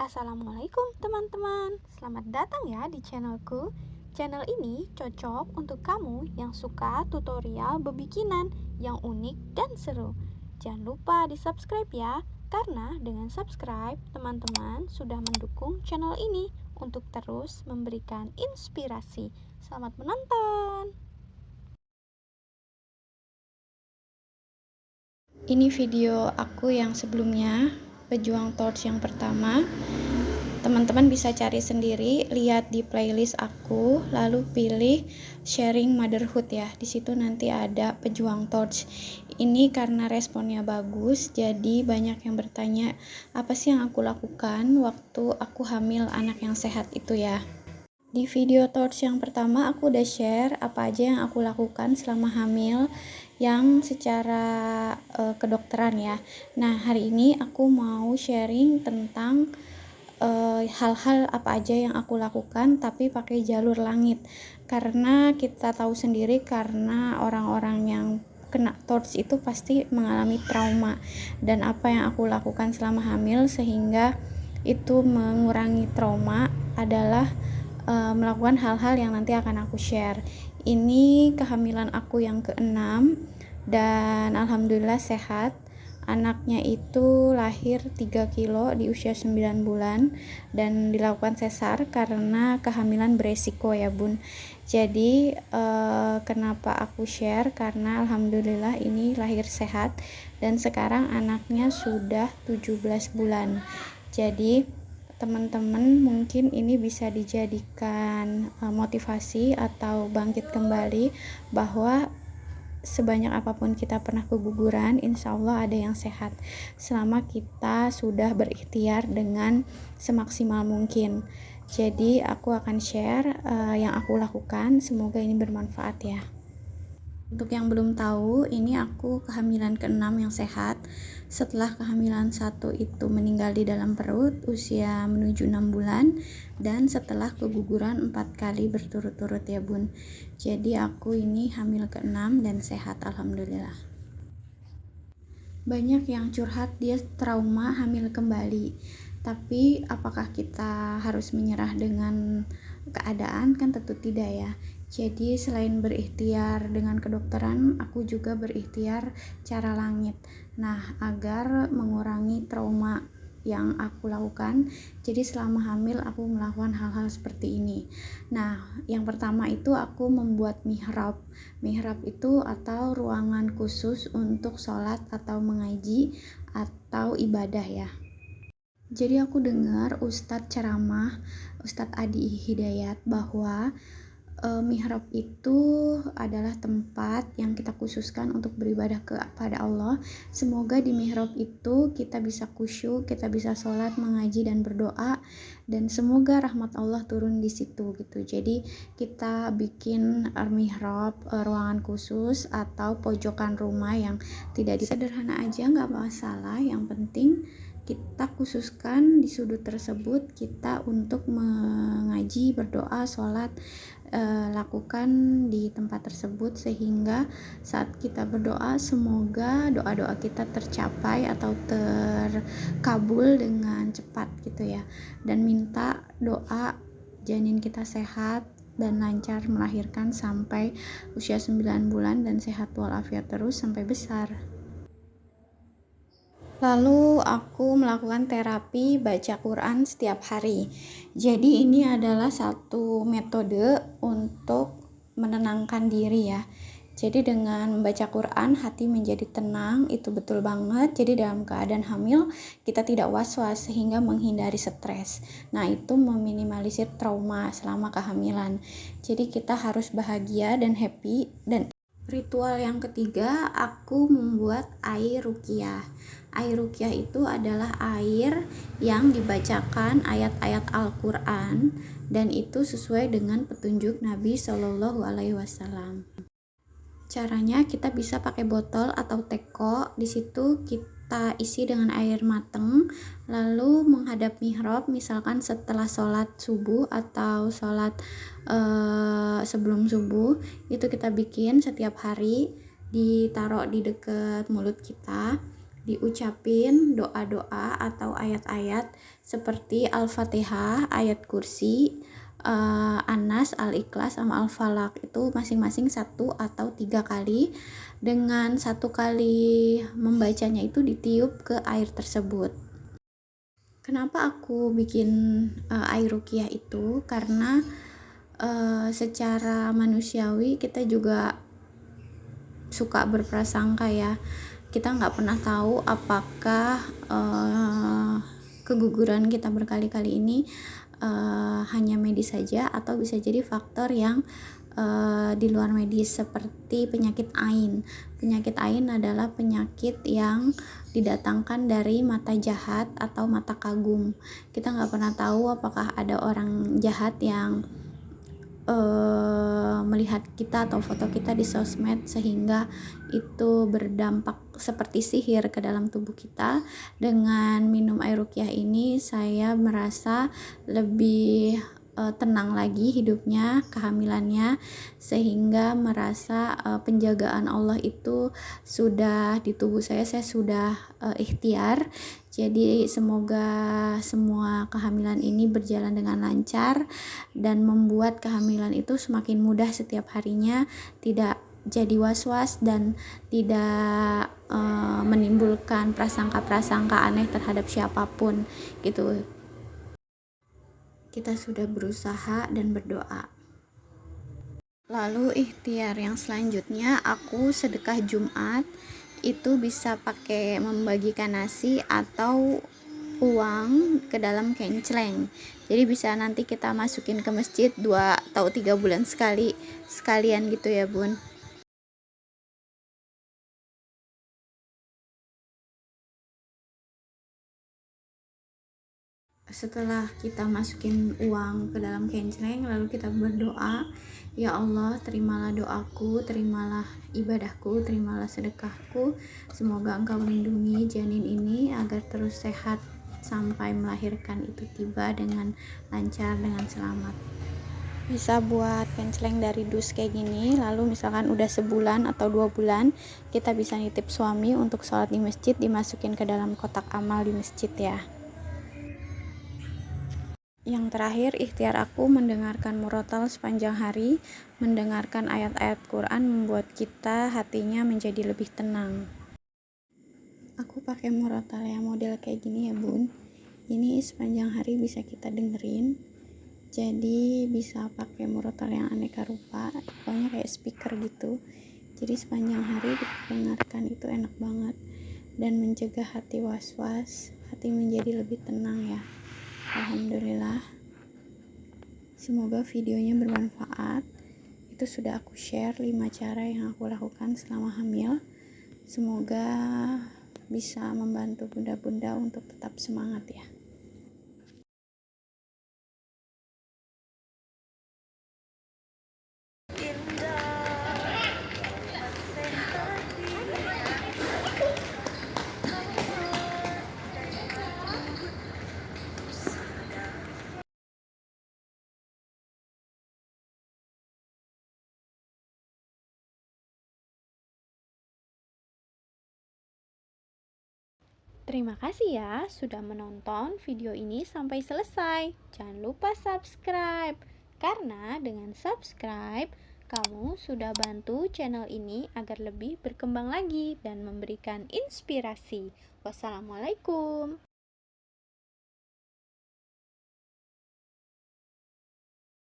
Assalamualaikum teman-teman, selamat datang ya di channelku. Channel ini cocok untuk kamu yang suka tutorial bebikinan yang unik dan seru. Jangan lupa di subscribe ya, karena dengan subscribe teman-teman sudah mendukung channel ini untuk terus memberikan inspirasi. Selamat menonton. Ini video aku yang sebelumnya, pejuang torch yang pertama. Teman-teman bisa cari sendiri, lihat di playlist aku, lalu pilih sharing motherhood ya. Di situ nanti ada pejuang torch. Ini karena responnya bagus, jadi banyak yang bertanya, apa sih yang aku lakukan waktu aku hamil anak yang sehat itu ya. Di video torch yang pertama aku udah share apa aja yang aku lakukan selama hamil yang secara kedokteran ya. Nah, hari ini aku mau sharing tentang hal-hal apa aja yang aku lakukan tapi pakai jalur langit, karena kita tahu sendiri karena orang-orang yang kena torch itu pasti mengalami trauma, dan apa yang aku lakukan selama hamil sehingga itu mengurangi trauma adalah melakukan hal-hal yang nanti akan aku share. Ini kehamilan aku yang keenam dan alhamdulillah sehat. Anaknya itu lahir 3 kilo di usia 9 bulan dan dilakukan sesar karena kehamilan beresiko ya bun. Jadi kenapa aku share, karena alhamdulillah ini lahir sehat dan sekarang anaknya sudah 17 bulan. Jadi teman-teman mungkin ini bisa dijadikan motivasi atau bangkit kembali bahwa sebanyak apapun kita pernah keguguran, insya Allah ada yang sehat selama kita sudah berikhtiar dengan semaksimal mungkin. Jadi aku akan share yang aku lakukan, semoga ini bermanfaat ya. Untuk yang belum tahu, ini aku kehamilan ke-6 yang sehat. Setelah kehamilan 1 itu meninggal di dalam perut usia menuju 6 bulan, dan setelah keguguran 4 kali berturut-turut ya bun. Jadi aku ini hamil ke-6 dan sehat alhamdulillah. Banyak yang curhat dia trauma hamil kembali, tapi apakah kita harus menyerah dengan keadaan? Kan tentu tidak ya. Jadi selain berikhtiar dengan kedokteran, aku juga berikhtiar cara langit. Nah, agar mengurangi trauma yang aku lakukan, jadi selama hamil aku melakukan hal-hal seperti ini. Nah, yang pertama itu aku membuat mihrab. Mihrab itu atau ruangan khusus untuk sholat atau mengaji atau ibadah ya. Jadi aku dengar Ustadz ceramah, Ustadz Adi Hidayat, bahwa mihrab itu adalah tempat yang kita khususkan untuk beribadah kepada Allah. Semoga di mihrab itu kita bisa khusyuk, kita bisa sholat, mengaji dan berdoa, dan semoga rahmat Allah turun di situ gitu. Jadi kita bikin mihrab, ruangan khusus atau pojokan rumah yang tidak sederhana aja, nggak masalah. Yang penting kita khususkan di sudut tersebut kita untuk mengaji, berdoa, sholat, lakukan di tempat tersebut, sehingga saat kita berdoa semoga doa-doa kita tercapai atau terkabul dengan cepat gitu ya, dan minta doa janin kita sehat dan lancar melahirkan sampai usia 9 bulan dan sehat walafiat terus sampai besar. Lalu aku melakukan terapi baca Quran setiap hari. Jadi ini adalah satu metode untuk menenangkan diri ya. Jadi dengan membaca Quran hati menjadi tenang, itu betul banget. Jadi dalam keadaan hamil kita tidak was-was sehingga menghindari stres. Nah, itu meminimalisir trauma selama kehamilan. Jadi kita harus bahagia dan happy. Dan ritual yang ketiga, aku membuat air ruqyah. Air ruqyah itu adalah air yang dibacakan ayat-ayat Al-Quran, dan itu sesuai dengan petunjuk Nabi Shallallahu Alaihi Wasallam. Caranya kita bisa pakai botol atau teko, di situ kita isi dengan air mateng, lalu menghadap mihrab, misalkan setelah sholat subuh atau sholat sebelum subuh, itu kita bikin setiap hari, ditaruh di dekat mulut kita. diucapin doa-doa atau ayat-ayat seperti Al-Fatihah, ayat kursi, An-Nas, Al-Ikhlas, sama Al-Falaq. Itu masing-masing 1 atau 3 kali. Dengan 1 kali membacanya itu ditiup ke air tersebut. Kenapa aku bikin air ruqyah itu? Karena secara manusiawi kita juga suka berprasangka ya. Kita nggak pernah tahu apakah keguguran kita berkali-kali ini hanya medis saja atau bisa jadi faktor yang di luar medis seperti penyakit ain. Penyakit ain adalah penyakit yang didatangkan dari mata jahat atau mata kagum. Kita nggak pernah tahu apakah ada orang jahat yang melihat kita atau foto kita di sosmed sehingga itu berdampak seperti sihir ke dalam tubuh kita. Dengan minum air ruqyah ini saya merasa lebih tenang lagi hidupnya, kehamilannya, sehingga merasa penjagaan Allah itu sudah di tubuh saya sudah ikhtiar. Jadi semoga semua kehamilan ini berjalan dengan lancar dan membuat kehamilan itu semakin mudah setiap harinya, tidak jadi was-was dan tidak menimbulkan prasangka-prasangka aneh terhadap siapapun gitu. Kita sudah berusaha dan berdoa. Lalu ikhtiar yang selanjutnya, aku sedekah Jumat itu bisa pakai membagikan nasi atau uang ke dalam kenceleng. Jadi bisa nanti kita masukin ke masjid 2 atau 3 bulan sekalian gitu ya bun. Setelah kita masukin uang ke dalam kenceleng, lalu kita berdoa, ya Allah, terimalah doaku, terimalah ibadahku, terimalah sedekahku. Semoga Engkau melindungi janin ini agar terus sehat sampai melahirkan itu tiba dengan lancar, dengan selamat. Bisa buat kenceleng dari dus kayak gini, lalu misalkan udah sebulan atau 2 bulan, kita bisa nitip suami untuk sholat di masjid, dimasukin ke dalam kotak amal di masjid ya. Yang terakhir, ikhtiar aku mendengarkan murotal sepanjang hari. Mendengarkan ayat-ayat Quran membuat kita hatinya menjadi lebih tenang. Aku pakai murotal yang model kayak gini ya bun. Ini sepanjang hari bisa kita dengerin. Jadi bisa pakai murotal yang aneka rupa, pokoknya kayak speaker gitu. Jadi sepanjang hari didengarkan itu enak banget dan mencegah hati was-was, hati menjadi lebih tenang ya. Alhamdulillah, semoga videonya bermanfaat. Itu sudah aku share 5 cara yang aku lakukan selama hamil. Semoga bisa membantu bunda-bunda untuk tetap semangat ya. Terima kasih ya sudah menonton video ini sampai selesai. Jangan lupa subscribe, karena dengan subscribe, kamu sudah bantu channel ini agar lebih berkembang lagi dan memberikan inspirasi. Wassalamualaikum.